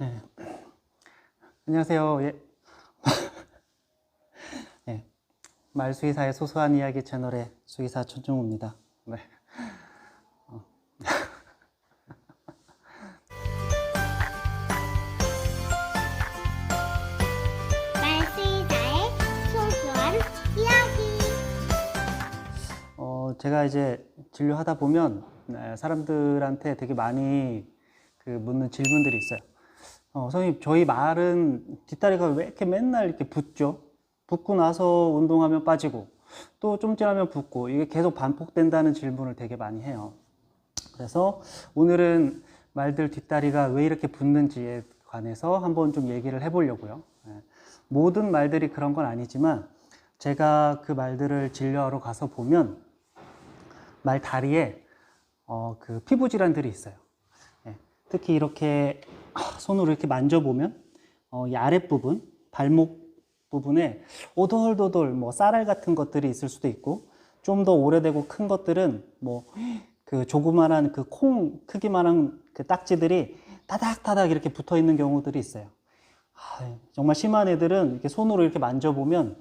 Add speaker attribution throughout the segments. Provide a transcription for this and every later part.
Speaker 1: 네. 안녕하세요. 예. 네. 말수의사의 소소한 이야기 채널의 수의사 천종우입니다. 네.
Speaker 2: 말수의사의 소소한 이야기.
Speaker 1: 제가 이제 진료하다 보면 사람들한테 되게 많이 묻는 질문들이 있어요. 선생님, 저희 말은 뒷다리가 왜 이렇게 맨날 이렇게 붓죠? 붓고 나서 운동하면 빠지고 또 좀 지나면 붓고 이게 계속 반복된다는 질문을 되게 많이 해요. 그래서 오늘은 말들 뒷다리가 왜 이렇게 붓는지에 관해서 한번 좀 얘기를 해보려고요. 모든 말들이 그런 건 아니지만 제가 그 말들을 진료하러 가서 보면 말 다리에 그 피부 질환들이 있어요. 특히 이렇게 손으로 이렇게 만져보면 이 아랫부분, 발목 부분에 오돌도돌 뭐 쌀알 같은 것들이 있을 수도 있고, 좀 더 오래되고 큰 것들은 뭐 그 조그만한 그 콩 크기만한 그 딱지들이 타닥타닥 이렇게 붙어 있는 경우들이 있어요. 정말 심한 애들은 이렇게 손으로 이렇게 만져보면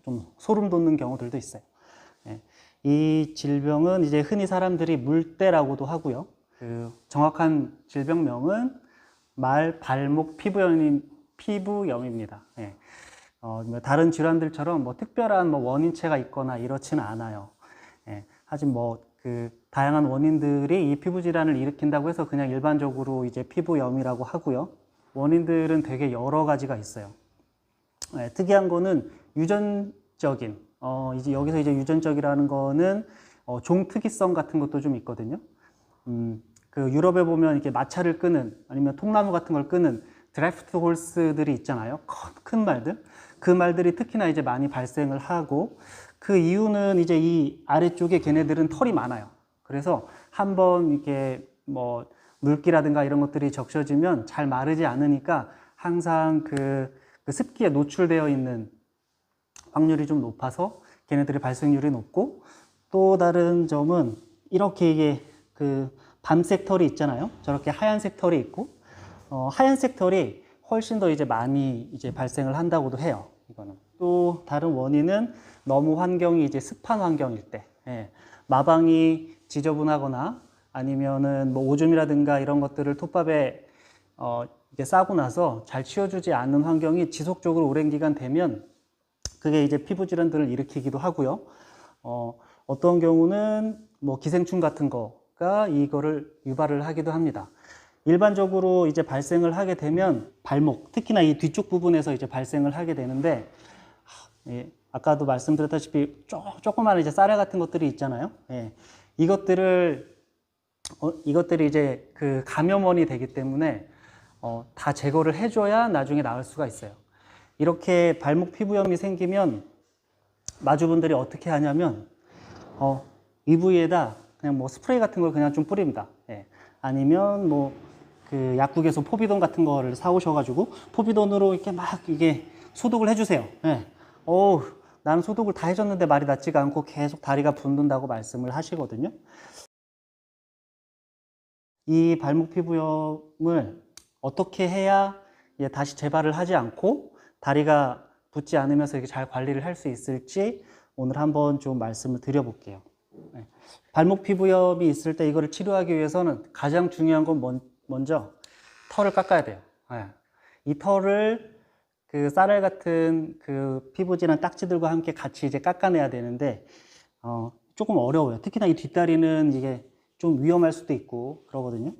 Speaker 1: 좀 소름 돋는 경우들도 있어요. 이 질병은 이제 흔히 사람들이 물때라고도 하고요. 그 정확한 질병명은 말, 발목 피부염입니다. 다른 질환들처럼 뭐 특별한 뭐 원인체가 있거나 이렇지는 않아요. 하지만 뭐 그 다양한 원인들이 이 피부 질환을 일으킨다고 해서 그냥 일반적으로 이제 피부염이라고 하고요. 원인들은 되게 여러 가지가 있어요. 특이한 거는 유전적인, 이제 여기서 이제 유전적이라는 거는 종특이성 같은 것도 좀 있거든요. 그 유럽에 보면 이렇게 마차를 끄는 아니면 통나무 같은 걸 끄는 드래프트 홀스들이 있잖아요. 큰 말들. 그 말들이 특히나 이제 많이 발생을 하고, 그 이유는 이제 이 아래쪽에 걔네들은 털이 많아요. 그래서 한번 이렇게 뭐 물기라든가 이런 것들이 적셔지면 잘 마르지 않으니까 항상 그 습기에 노출되어 있는 확률이 좀 높아서 걔네들의 발생률이 높고, 또 다른 점은 이렇게 이게 그 밤색 털이 있잖아요. 저렇게 하얀색 털이 있고, 하얀색 털이 훨씬 더 이제 많이 이제 발생을 한다고도 해요. 이거는. 또 다른 원인은 너무 환경이 이제 습한 환경일 때, 마방이 지저분하거나 아니면은 뭐 오줌이라든가 이런 것들을 톱밥에 이게 싸고 나서 잘 치워주지 않는 환경이 지속적으로 오랜 기간 되면 그게 이제 피부 질환들을 일으키기도 하고요. 어떤 경우는 뭐 기생충 같은 거가 이거를 유발을 하기도 합니다. 일반적으로 이제 발생을 하게 되면 발목, 특히나 이 뒤쪽 부분에서 이제 발생을 하게 되는데, 아까도 말씀드렸다시피 조그마한 이제 쌀알 같은 것들이 있잖아요. 이것들이 이제 그 감염원이 되기 때문에 다 제거를 해줘야 나중에 나을 수가 있어요. 이렇게 발목 피부염이 생기면 마주분들이 어떻게 하냐면 이 부위에다 그냥 뭐 스프레이 같은 걸 그냥 좀 뿌립니다. 아니면 뭐 그 약국에서 포비돈 같은 거를 사오셔가지고 포비돈으로 이렇게 막 이게 소독을 해주세요. 나는 소독을 다 해줬는데 말이 낫지가 않고 계속 다리가 붓는다고 말씀을 하시거든요. 이 발목 피부염을 어떻게 해야 다시 재발을 하지 않고 다리가 붓지 않으면서 이렇게 잘 관리를 할 수 있을지 오늘 한번 좀 말씀을 드려볼게요. 발목 피부염이 있을 때 이거를 치료하기 위해서는 가장 중요한 건 먼저 털을 깎아야 돼요. 이 털을 그 쌀알 같은 그 피부 질환 딱지들과 함께 같이 이제 깎아내야 되는데 조금 어려워요. 특히나 이 뒷다리는 이게 좀 위험할 수도 있고 그러거든요.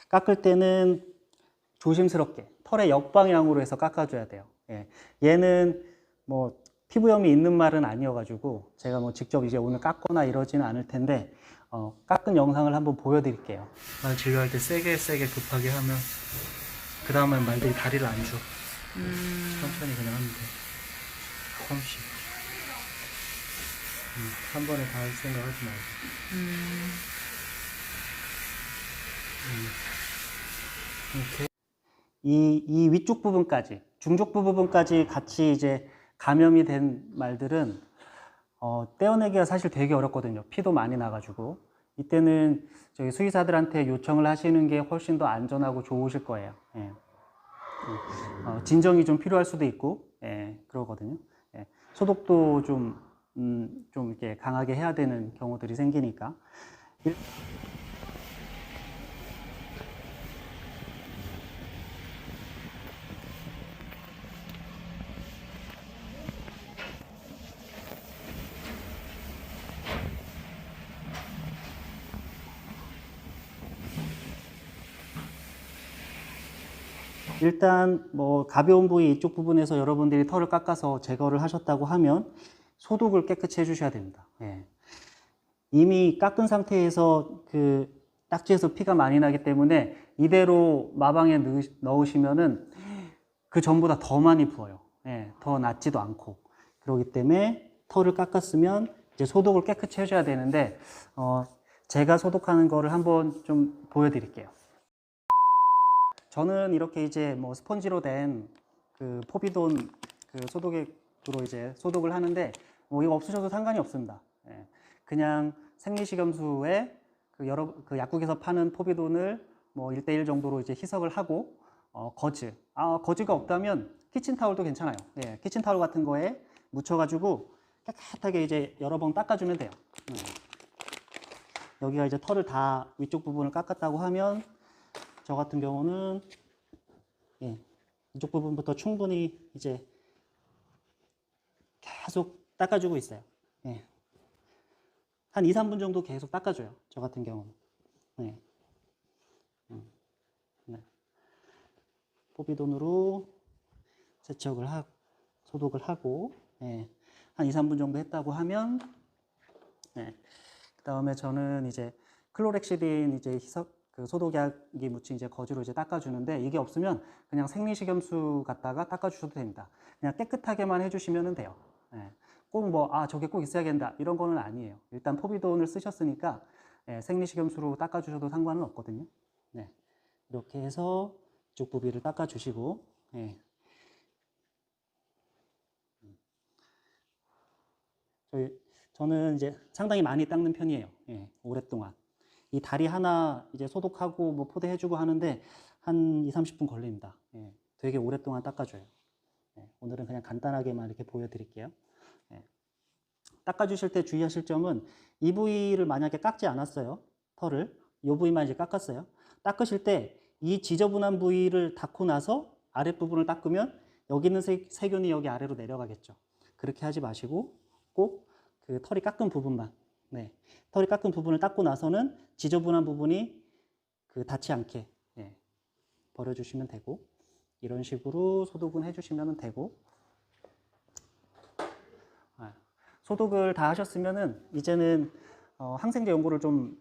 Speaker 1: 깎을 때는 조심스럽게 털의 역방향으로 해서 깎아줘야 돼요. 얘는 뭐 피부염이 있는 말은 아니어가지고 제가 뭐 직접 이제 오늘 깎거나 이러지는 않을 텐데 깎은 영상을 한번 보여드릴게요. 말 진료할 때 세게 급하게 하면 그 다음엔 말들이 다리를 안 줘. 천천히 그냥 하면 돼. 조금씩. 한 번에 다 할 생각 하지 말고. 이렇게 이 위쪽 부분까지, 중족부 부분까지 같이 이제 감염이 된 말들은 떼어내기가 사실 되게 어렵거든요. 피도 많이 나가지고. 이때는 저희 수의사들한테 요청을 하시는 게 훨씬 더 안전하고 좋으실 거예요. 예. 진정이 좀 필요할 수도 있고, 예, 그러거든요. 예. 소독도 좀 이렇게 강하게 해야 되는 경우들이 생기니까. 일단 뭐 가벼운 부위 이쪽 부분에서 여러분들이 털을 깎아서 제거를 하셨다고 하면 소독을 깨끗이 해주셔야 됩니다. 예. 이미 깎은 상태에서 그 딱지에서 피가 많이 나기 때문에 이대로 마방에 넣으시면은 그 전보다 더 많이 부어요. 예, 더 낫지도 않고. 그렇기 때문에 털을 깎았으면 이제 소독을 깨끗이 해줘야 되는데, 제가 소독하는 거를 한번 좀 보여드릴게요. 저는 이렇게 이제 뭐 스펀지로 된 그 포비돈 그 소독액으로 이제 소독을 하는데, 뭐 이거 없으셔도 상관이 없습니다. 예, 그냥 생리식염수에 그 약국에서 파는 포비돈을 뭐 1대1 정도로 이제 희석을 하고, 거즈가 없다면 키친타올도 괜찮아요. 예, 키친타올 같은 거에 묻혀가지고 깨끗하게 이제 여러 번 닦아주면 돼요. 여기가 이제 털을 다 위쪽 부분을 깎았다고 하면, 저 같은 경우는 예, 이쪽 부분부터 충분히 이제 계속 닦아주고 있어요. 예. 한 2, 3분 정도 계속 닦아줘요. 저 같은 경우는. 네. 네. 포비돈으로 세척을 하고, 소독을 하고, 예. 한 2, 3분 정도 했다고 하면, 예. 그 다음에 저는 이제 클로렉시딘 이제 그 소독약이 묻힌 이제 거즈로 이제 닦아주는데, 이게 없으면 그냥 생리식염수 갖다가 닦아주셔도 됩니다. 그냥 깨끗하게만 해주시면 돼요. 예. 꼭 뭐, 저게 꼭 있어야 된다, 이런 거는 아니에요. 일단 포비돈을 쓰셨으니까, 예, 생리식염수로 닦아주셔도 상관은 없거든요. 네. 이렇게 해서 이쪽 부위를 닦아주시고, 예. 저는 이제 상당히 많이 닦는 편이에요. 예, 오랫동안. 이 다리 하나 이제 소독하고 뭐 포대해주고 하는데 한 2, 30분 걸립니다. 예, 되게 오랫동안 닦아줘요. 예, 오늘은 그냥 간단하게만 이렇게 보여드릴게요. 예. 닦아주실 때 주의하실 점은, 이 부위를 만약에 깎지 않았어요. 털을. 이 부위만 이제 깎았어요. 닦으실 때 이 지저분한 부위를 닦고 나서 아랫부분을 닦으면 여기 있는 세균이 여기 아래로 내려가겠죠. 그렇게 하지 마시고 꼭 그 털이 깎은 부분만, 네, 털이 깎은 부분을 닦고 나서는 지저분한 부분이 그 닿지 않게, 예, 버려주시면 되고, 이런 식으로 소독은 해주시면 되고, 소독을 다 하셨으면은 이제는 항생제 연고를 좀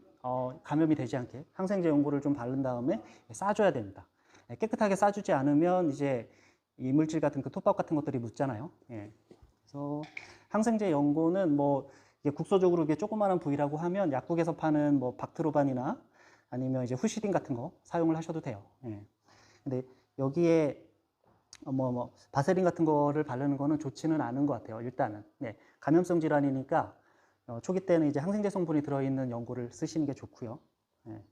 Speaker 1: 감염이 되지 않게 항생제 연고를 좀 바른 다음에 싸줘야 됩니다. 예, 깨끗하게 싸주지 않으면 이제 이물질 같은 그 톱밥 같은 것들이 묻잖아요. 예. 그래서 항생제 연고는 뭐 이게 국소적으로 이게 조그마한 부위라고 하면 약국에서 파는 뭐 박트로반이나 아니면 이제 후시딘 같은 거 사용을 하셔도 돼요. 예. 근데 여기에 바세린 같은 거를 바르는 거는 좋지는 않은 것 같아요. 일단은. 네. 감염성 질환이니까 초기 때는 이제 항생제 성분이 들어있는 연고를 쓰시는 게 좋고요. 네.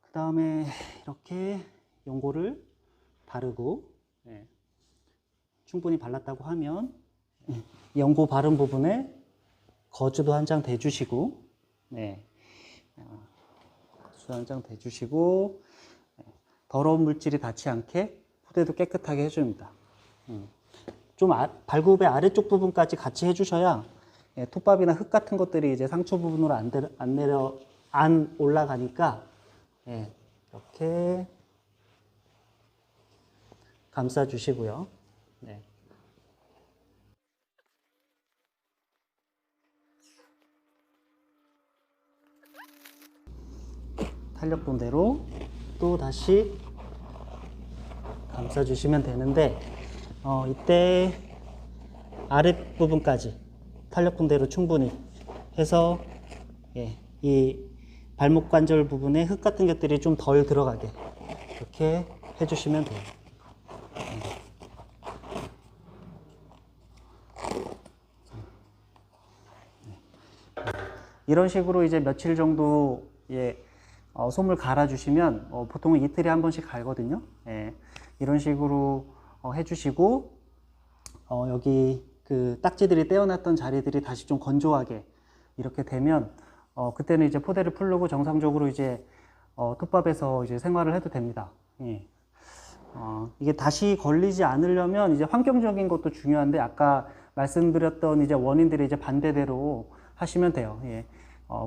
Speaker 1: 그 다음에 이렇게 연고를 바르고, 네, 충분히 발랐다고 하면, 연고 바른 부분에 거즈도 한 장 대주시고, 네, 거즈 한 장 대주시고, 더러운 물질이 닿지 않게 포대도 깨끗하게 해줍니다. 좀 발굽의 아래쪽 부분까지 같이 해주셔야, 예, 톱밥이나 흙 같은 것들이 이제 상처 부분으로 안 올라가니까, 예, 이렇게 감싸주시고요. 네. 탄력분대로 또 다시 감싸주시면 되는데, 이때 아랫부분까지 탄력분대로 충분히 해서, 예, 이 발목 관절 부분에 흙 같은 것들이 좀 덜 들어가게 이렇게 해주시면 돼요. 이런 식으로 이제 며칠 정도 예, 솜을 갈아주시면 보통은 이틀에 한 번씩 갈거든요. 예, 이런 식으로 해주시고 여기 그 딱지들이 떼어놨던 자리들이 다시 좀 건조하게 이렇게 되면 그때는 이제 포대를 풀르고 정상적으로 이제 톱밥에서 이제 생활을 해도 됩니다. 예. 이게 다시 걸리지 않으려면 이제 환경적인 것도 중요한데 아까 말씀드렸던 이제 원인들이 이제 반대대로 하시면 돼요. 예.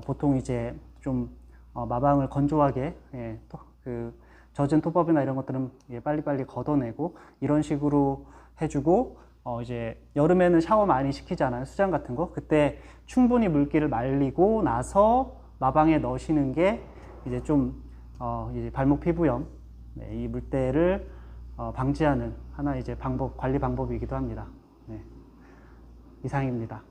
Speaker 1: 보통 이제 좀 마방을 건조하게 예, 그 젖은 톱밥이나 이런 것들은 예, 빨리빨리 걷어내고 이런 식으로 해주고 이제 여름에는 샤워 많이 시키잖아요. 수장 같은 거. 그때 충분히 물기를 말리고 나서 마방에 넣으시는 게 이제 좀 이제 발목 피부염, 네, 이 물때를 방지하는 하나 이제 관리 방법이기도 합니다. 네, 이상입니다.